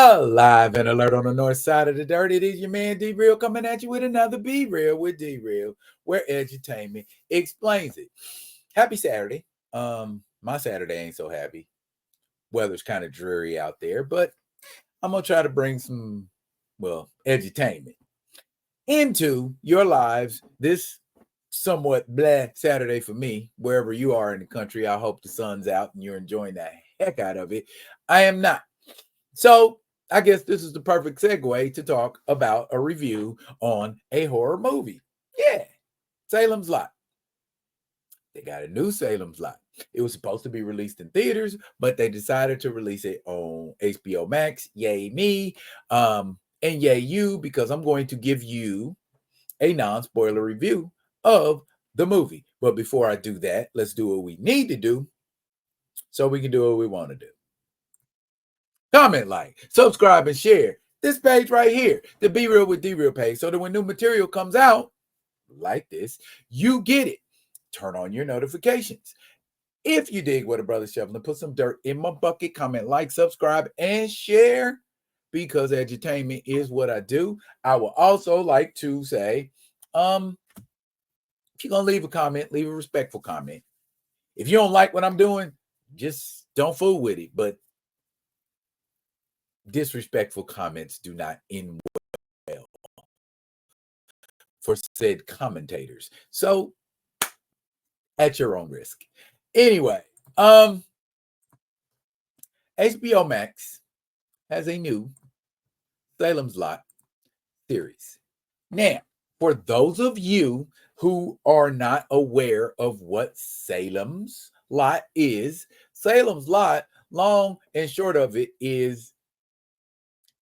Live and alert on the north side of the dirt. It is your man D Real coming at you with another Be Real with D Real, where edutainment explains it. Happy Saturday. My Saturday ain't so happy. Weather's kind of dreary out there, but I'm gonna try to bring some, edutainment into your lives this somewhat blah Saturday for me. Wherever you are in the country, I hope the sun's out and you're enjoying the heck out of it. I am not. So I guess this is the perfect segue to talk about a review on a horror movie. Yeah, Salem's Lot. They got a new Salem's Lot. It was supposed to be released in theaters, but they decided to release it on HBO Max. Yay me. And yay you, because I'm going to give you a non-spoiler review of the movie. But before I do that, let's do what we need to do so we can do what we want to do. Comment, like, subscribe, and share this page right here, the Be Real with D Real page, so that when new material comes out like this, you get it. Turn on your notifications. If you dig what a brother's shoveling, put some dirt in my bucket. Comment, like, subscribe, and share, because edutainment is what I do. I would also like to say, if you're gonna leave a comment, leave a respectful comment. If you don't like what I'm doing, just don't fool with it. But disrespectful comments do not end well for said commentators. So at your own risk. Anyway, HBO Max has a new Salem's Lot series. Now, for those of you who are not aware of what Salem's Lot is, Salem's Lot, long and short of it, is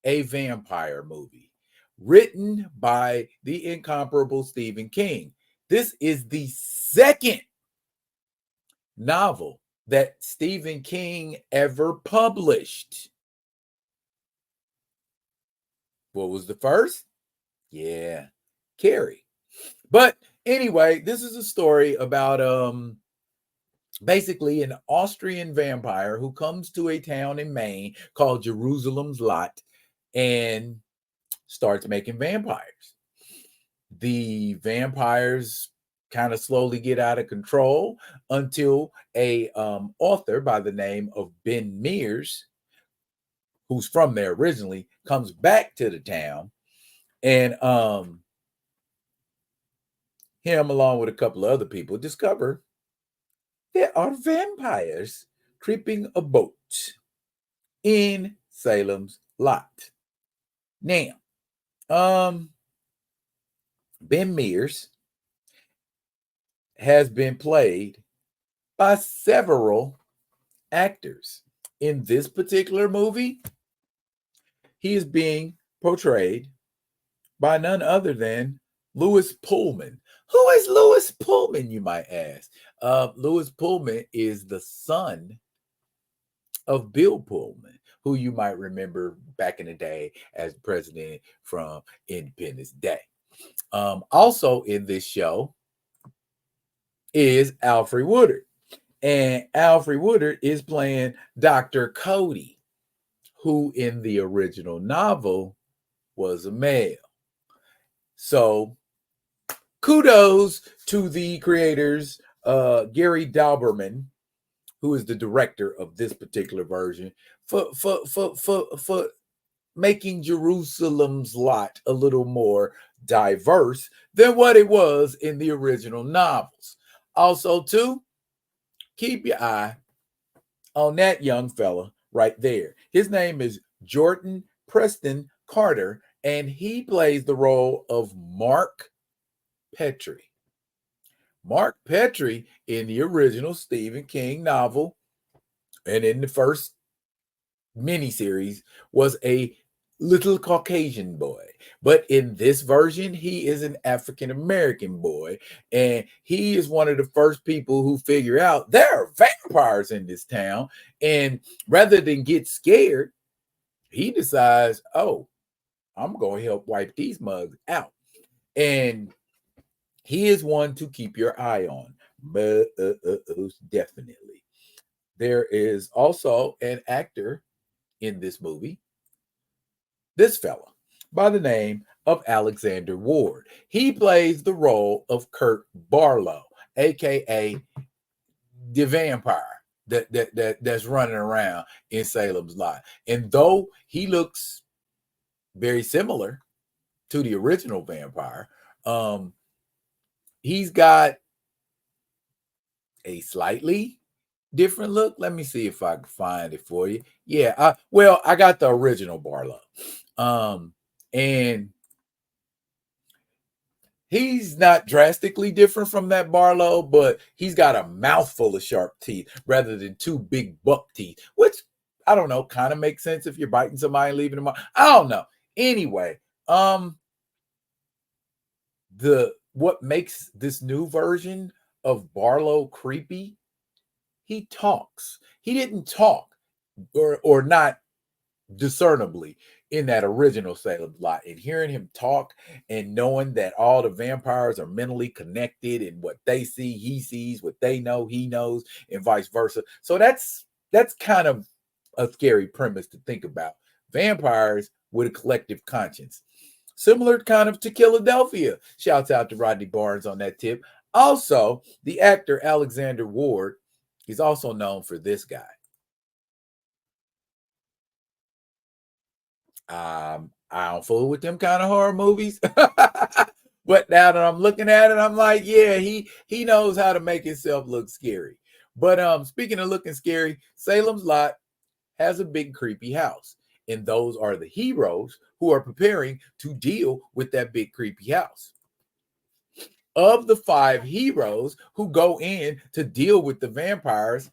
a vampire movie written by the incomparable Stephen King. This is the second novel that Stephen King ever published. What was the first? Yeah, Carrie. But anyway, this is a story about basically an Austrian vampire who comes to a town in Maine called Jerusalem's Lot and starts making vampires. The vampires kind of slowly get out of control until a author by the name of Ben Mears, who's from there originally, comes back to the town, and him, along with a couple of other people, discover there are vampires creeping about in Salem's Lot. Now, Ben Mears has been played by several actors. In this particular movie, he is being portrayed by none other than Lewis Pullman. Who is Lewis Pullman, you might ask? Lewis Pullman is the son of Bill Pullman, who you might remember back in the day as president from Independence Day. Also in this show is Alfre Woodard. And Alfre Woodard is playing Dr. Cody, who in the original novel was a male. So kudos to the creators, Gary Dauberman, who is the director of this particular version, for making Jerusalem's Lot a little more diverse than what it was in the original novels. Also, too, keep your eye on that young fella right there. His name is Jordan Preston Carter, and he plays the role of Mark Petrie. Mark Petrie in the original Stephen King novel and in the first miniseries was a little Caucasian boy. But in this version, he is an African-American boy. And he is one of the first people who figure out there are vampires in this town. And rather than get scared, he decides, oh, I'm going to help wipe these mugs out. And he is one to keep your eye on. Definitely. There is also an actor in this movie this fella by the name of Alexander Ward. He plays the role of Kurt Barlow, aka the vampire that's running around in Salem's Lot. And though he looks very similar to the original vampire, he's got a slightly different look. Let me see if I can find it for you. Yeah, I got the original Barlow. And he's not drastically different from that Barlow, but he's got a mouthful of sharp teeth rather than two big buck teeth, which I don't know, kind of makes sense if you're biting somebody and leaving them on. I don't know. Anyway, what makes this new version of Barlow creepy, he talks. He didn't talk or not discernibly in that original Salem Lot, and hearing him talk and knowing that all the vampires are mentally connected and what they see, he sees, what they know, he knows, and vice versa. So that's kind of a scary premise to think about. Vampires with a collective conscience. Similar kind of to Philadelphia. Shouts out to Rodney Barnes on that tip. Also, the actor Alexander Ward is also known for this guy. I don't fool with them kind of horror movies. But now that I'm looking at it, I'm like, yeah, he knows how to make himself look scary. But speaking of looking scary, Salem's Lot has a big creepy house. And those are the heroes who are preparing to deal with that big creepy house. Of the 5 heroes who go in to deal with the vampires,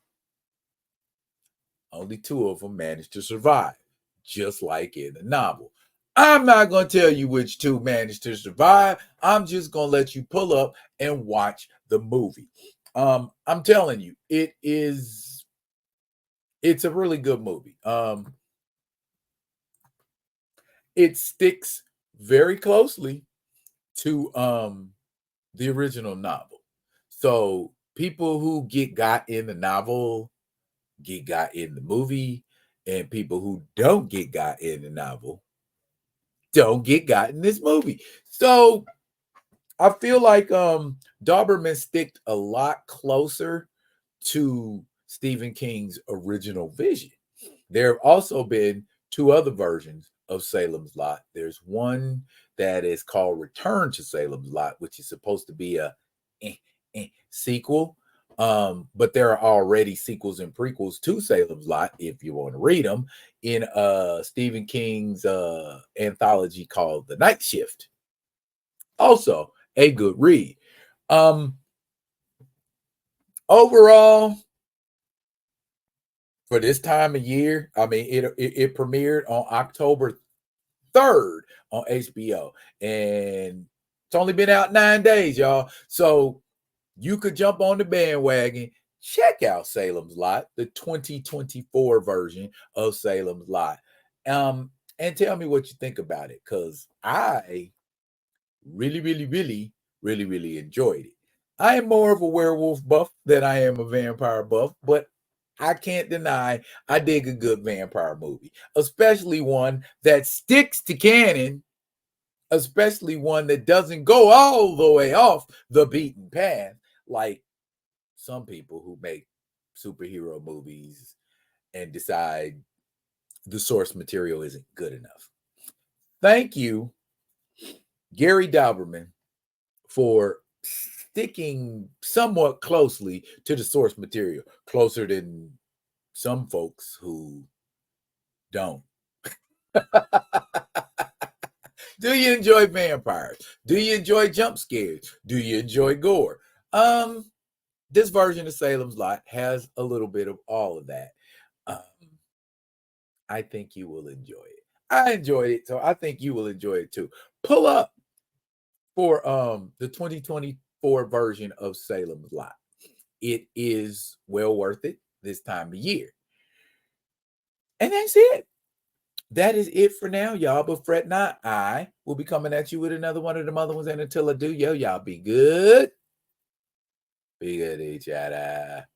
only 2 of them manage to survive, just like in the novel. I'm not going to tell you which 2 managed to survive. I'm just going to let you pull up and watch the movie. I'm telling you, it's a really good movie. It sticks very closely to the original novel. So people who get got in the novel get got in the movie, and people who don't get got in the novel don't get got in this movie. So I feel like Dauberman sticked a lot closer to Stephen King's original vision. There have also been 2 other versions of Salem's Lot. There's one that is called Return to Salem's Lot, which is supposed to be a sequel. But there are already sequels and prequels to Salem's Lot, if you want to read them, in Stephen King's anthology called The Night Shift. Also, a good read. Overall, for this time of year, I mean, it premiered on October 3rd on HBO, and it's only been out 9 days, y'all. So you could jump on the bandwagon, check out Salem's Lot, the 2024 version of Salem's Lot, and tell me what you think about it, because I really, really, really, really, really enjoyed it. I am more of a werewolf buff than I am a vampire buff, but I can't deny I dig a good vampire movie, especially one that sticks to canon, especially one that doesn't go all the way off the beaten path like some people who make superhero movies and decide the source material isn't good enough. Thank you, Gary Dauberman, for sticking somewhat closely to the source material, closer than some folks who don't. Do you enjoy vampires? Do you enjoy jump scares? Do you enjoy gore? This version of Salem's Lot has a little bit of all of that. I think you will enjoy it. I enjoyed it, so I think you will enjoy it too. Pull up for the 2024 version of Salem's Lot. It is well worth it this time of year. And that's it. That is it for now, y'all. But fret not, I will be coming at you with another one of them other ones. And until I do, y'all be good. Be good to each other.